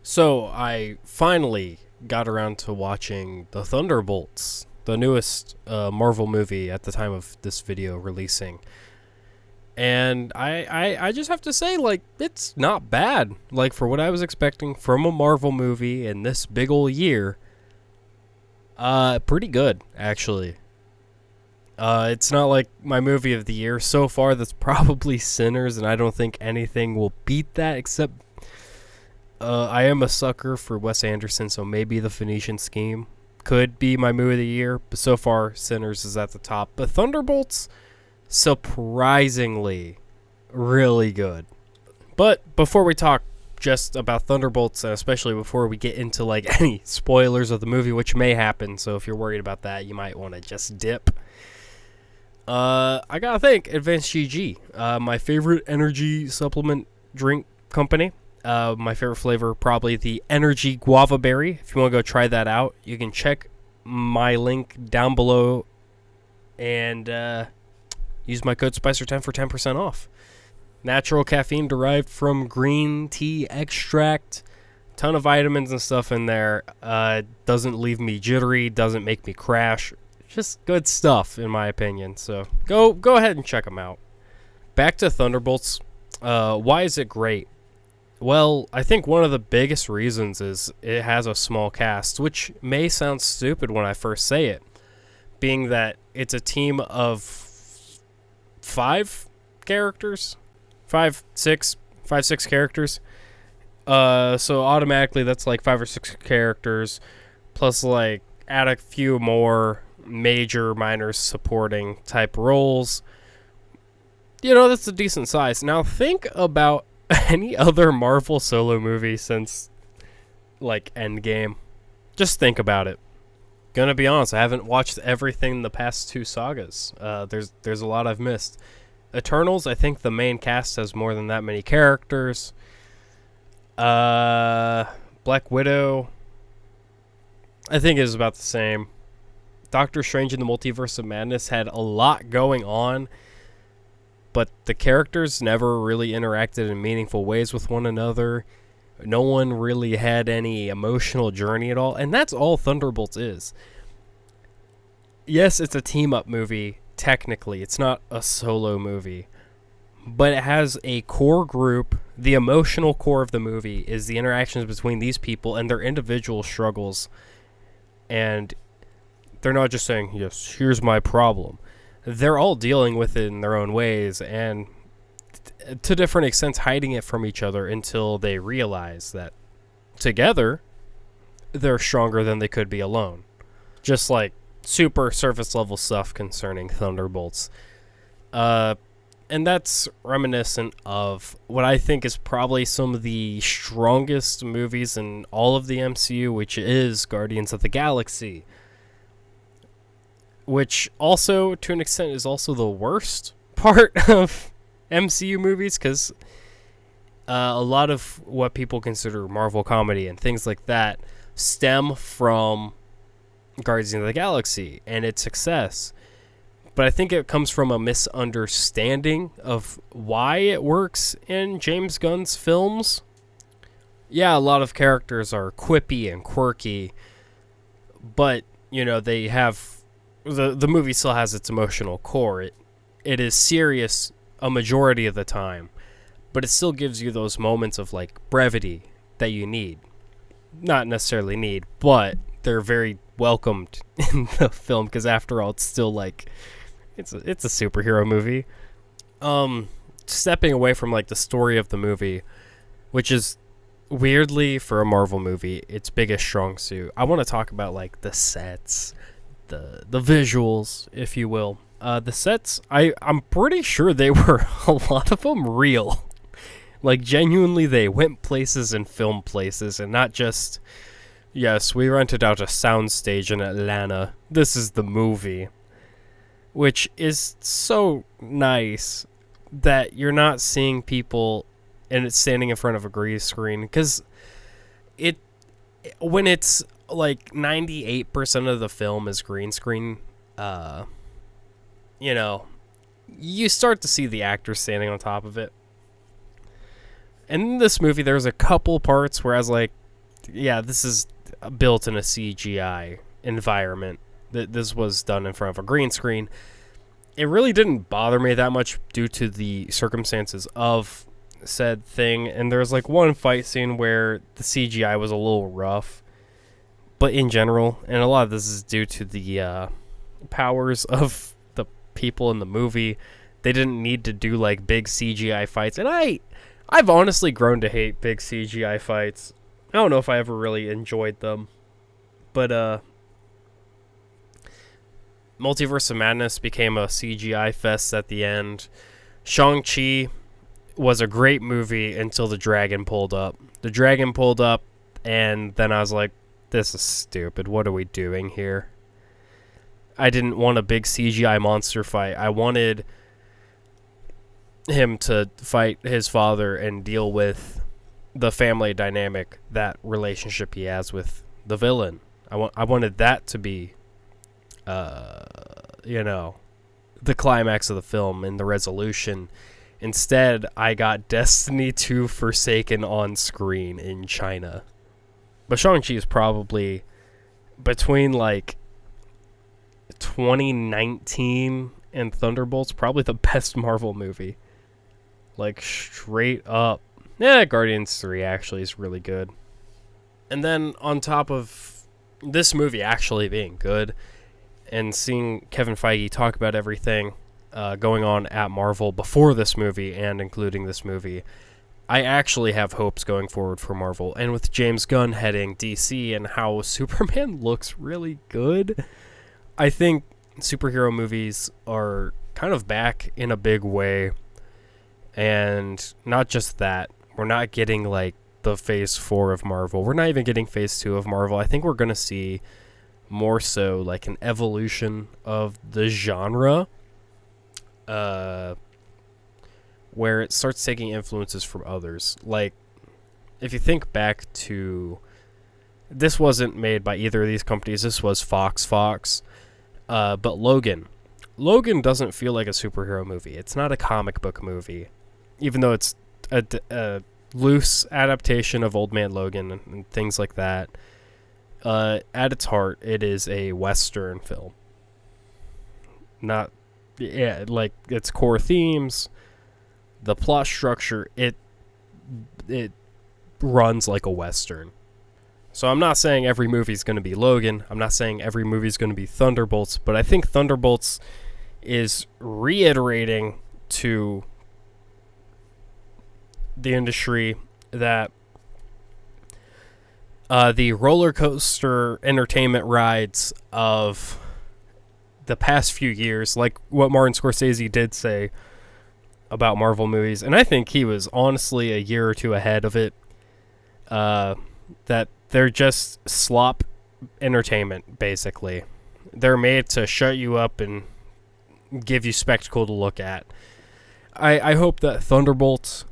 So I finally got around to watching the Thunderbolts, the newest Marvel movie at the time of this video releasing. And I just have to say, like, it's not bad. Like, for what I was expecting from a Marvel movie in this big ol' year, pretty good, actually. It's not like my movie of the year so far. That's probably Sinners, and I don't think anything will beat that except I am a sucker for Wes Anderson, so maybe The Phoenician Scheme could be my movie of the year. But so far, Sinners is at the top. But Thunderbolts, surprisingly, really good. But before we talk just about Thunderbolts, and especially before we get into like any spoilers of the movie, which may happen, so if you're worried about that, you might want to just dip. I gotta thank Advanced GG, my favorite energy supplement drink company. My favorite flavor, probably the Energy Guava Berry. If you want to go try that out, you can check my link down below and use my code SPICER10 for 10% off. Natural caffeine derived from green tea extract. Ton of vitamins and stuff in there. Doesn't leave me jittery, doesn't make me crash. Just good stuff, in my opinion. So go ahead and check them out. Back to Thunderbolts. Why is it great? Well, I think one of the biggest reasons is it has a small cast, which may sound stupid when I first say it, being that it's a team of five characters, six characters. So automatically that's like 5 or 6 characters, plus like add a few more major, minor supporting type roles. You know, that's a decent size. Now think about any other Marvel solo movie since, like, Endgame. Just think about it. Gonna be honest, I haven't watched everything in the past 2 sagas. There's a lot I've missed. Eternals, I think the main cast has more than that many characters. Black Widow, I think is about the same. Doctor Strange in the Multiverse of Madness had a lot going on, but the characters never really interacted in meaningful ways with one another. No one really had any emotional journey at all, and that's all Thunderbolts is. Yes, it's a team-up movie, technically. It's not a solo movie. But it has a core group. The emotional core of the movie is the interactions between these people and their individual struggles. And they're not just saying, yes, here's my problem. They're all dealing with it in their own ways and to different extents hiding it from each other until they realize that together they're stronger than they could be alone. Just like super surface level stuff concerning Thunderbolts. And that's reminiscent of what I think is probably some of the strongest movies in all of the MCU, which is Guardians of the Galaxy. Which also, to an extent, is also the worst part of MCU movies, because a lot of what people consider Marvel comedy and things like that stem from Guardians of the Galaxy and its success. But I think it comes from a misunderstanding of why it works in James Gunn's films. Yeah, a lot of characters are quippy and quirky, but, you know, they have... The movie still has its emotional core. It is serious a majority of the time, but it still gives you those moments of like brevity that you need. Not necessarily need, but they're very welcomed in the film because after all, it's still like it's a superhero movie. Stepping away from like the story of the movie, which is weirdly for a Marvel movie its biggest strong suit. I want to talk about like the sets. The visuals, if you will. The sets, I'm pretty sure they were a lot of them real. Like, genuinely, they went places and filmed places, and not just, yes, we rented out a soundstage in Atlanta. This is the movie. Which is so nice that you're not seeing people and it's standing in front of a green screen. Because when it's like 98% of the film is green screen, you know, you start to see the actors standing on top of it. And in this movie, there's a couple parts where I was like, yeah, this is built in a CGI environment. This was done in front of a green screen. It really didn't bother me that much due to the circumstances of said thing. And there was like one fight scene where the CGI was a little rough. But in general, and a lot of this is due to the powers of the people in the movie, they didn't need to do like big CGI fights. And I've honestly grown to hate big CGI fights. I don't know if I ever really enjoyed them. But Multiverse of Madness became a CGI fest at the end. Shang-Chi was a great movie until the dragon pulled up. The dragon pulled up, and then I was like, this is stupid. What are we doing here? I didn't want a big CGI monster fight. I wanted him to fight his father and deal with the family dynamic, that relationship he has with the villain. I wanted that to be the climax of the film and the resolution. Instead, I got Destiny 2 Forsaken on screen in China. But Shang-Chi is probably between like 2019 and Thunderbolts, probably the best Marvel movie. Like straight up. Yeah, Guardians 3 actually is really good. And then on top of this movie actually being good, and seeing Kevin Feige talk about everything going on at Marvel before this movie and including this movie, I actually have hopes going forward for Marvel. And with James Gunn heading DC and how Superman looks really good, I think superhero movies are kind of back in a big way. And not just that, we're not getting like the phase 4 of Marvel. We're not even getting phase 2 of Marvel. I think we're going to see more so like an evolution of the genre, where it starts taking influences from others. Like, if you think back to, this wasn't made by either of these companies, this was Fox, but Logan doesn't feel like a superhero movie. It's not a comic book movie, even though it's a loose adaptation of Old Man Logan and things like that. At its heart, it is a Western film. Like its core themes, the plot structure, it runs like a Western. So I'm not saying every movie is going to be Logan. I'm not saying every movie is going to be Thunderbolts, but I think Thunderbolts is reiterating to the industry that the roller coaster entertainment rides of the past few years, like what Martin Scorsese did say about Marvel movies, and I think he was honestly a year or two ahead of it, that they're just slop entertainment, basically. They're made to shut you up and give you spectacle to look at. I hope that Thunderbolts,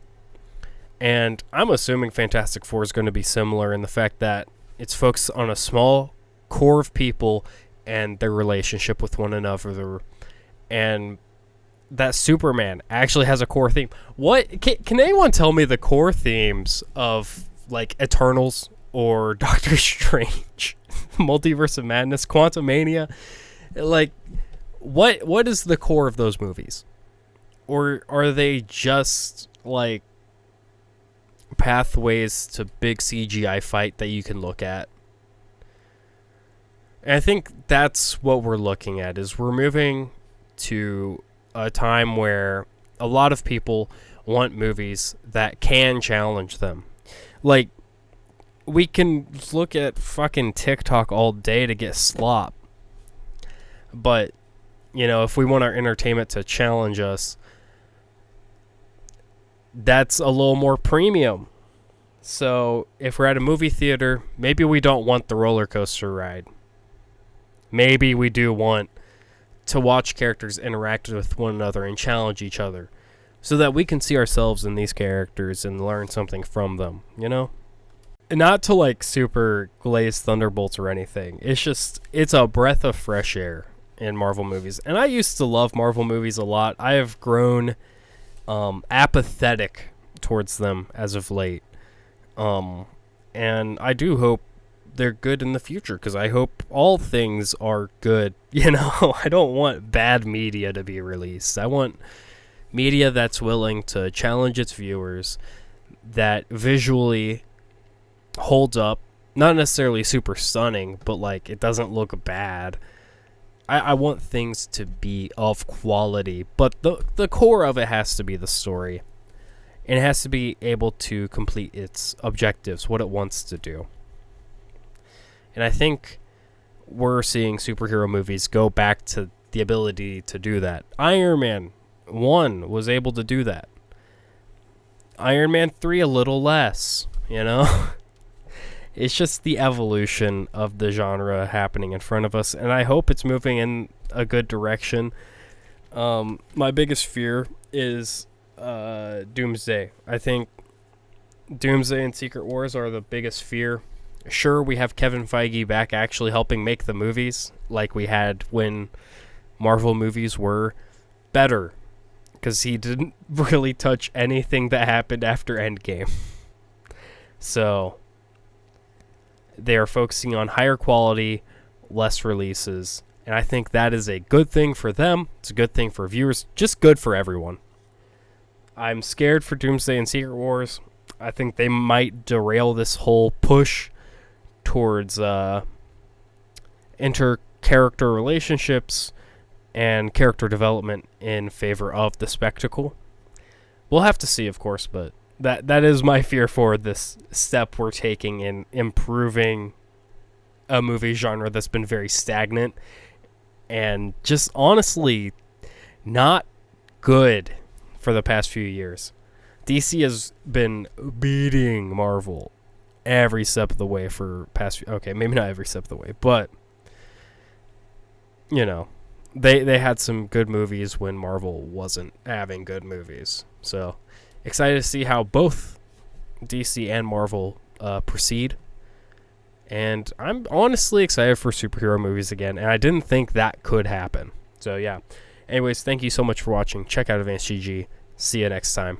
and I'm assuming Fantastic Four is going to be similar in the fact that it's focused on a small core of people and their relationship with one another, and that Superman actually has a core theme. What can anyone tell me the core themes of like Eternals or Doctor Strange, Multiverse of Madness, Quantumania? Like, what is the core of those movies? Or are they just like pathways to big CGI fight that you can look at? And I think that's what we're looking at, is we're moving to a time where a lot of people want movies that can challenge them. Like, we can look at fucking TikTok all day to get slop. But, you know, if we want our entertainment to challenge us, that's a little more premium. So if we're at a movie theater, maybe we don't want the roller coaster ride. Maybe we do want to watch characters interact with one another and challenge each other, so that we can see ourselves in these characters and learn something from them, you know? Not to like super glaze Thunderbolts or anything. It's a breath of fresh air in Marvel movies. And I used to love Marvel movies a lot. I have grown apathetic towards them as of late. And I do hope they're good in the future, because I hope all things are good. I don't want bad media to be released. I want media that's willing to challenge its viewers, that visually holds up, not necessarily super stunning, but like it doesn't look bad. I want things to be of quality, but the core of it has to be the story, and it has to be able to complete its objectives, what it wants to do. And I think we're seeing superhero movies go back to the ability to do that. Iron Man 1 was able to do that. Iron Man 3 a little less, It's just the evolution of the genre happening in front of us, and I hope it's moving in a good direction. My biggest fear is Doomsday. I think Doomsday and Secret Wars are the biggest fear. Sure, we have Kevin Feige back actually helping make the movies like we had when Marvel movies were better, because he didn't really touch anything that happened after Endgame. So they are focusing on higher quality, less releases, and I think that is a good thing for them. It's a good thing for viewers, just good for everyone. I'm scared for Doomsday and Secret Wars. I think they might derail this whole push towards inter-character relationships and character development in favor of the spectacle. We'll have to see, of course, but that is my fear for this step we're taking in improving a movie genre that's been very stagnant and just honestly not good for the past few years. DC has been beating Marvel every step of the way for past... Okay, maybe not every step of the way, but they had some good movies when Marvel wasn't having good movies. So excited to see how both DC and Marvel proceed. And I'm honestly excited for superhero movies again, and I didn't think that could happen. So yeah. Anyways, thank you so much for watching. Check out Advanced GG. See you next time.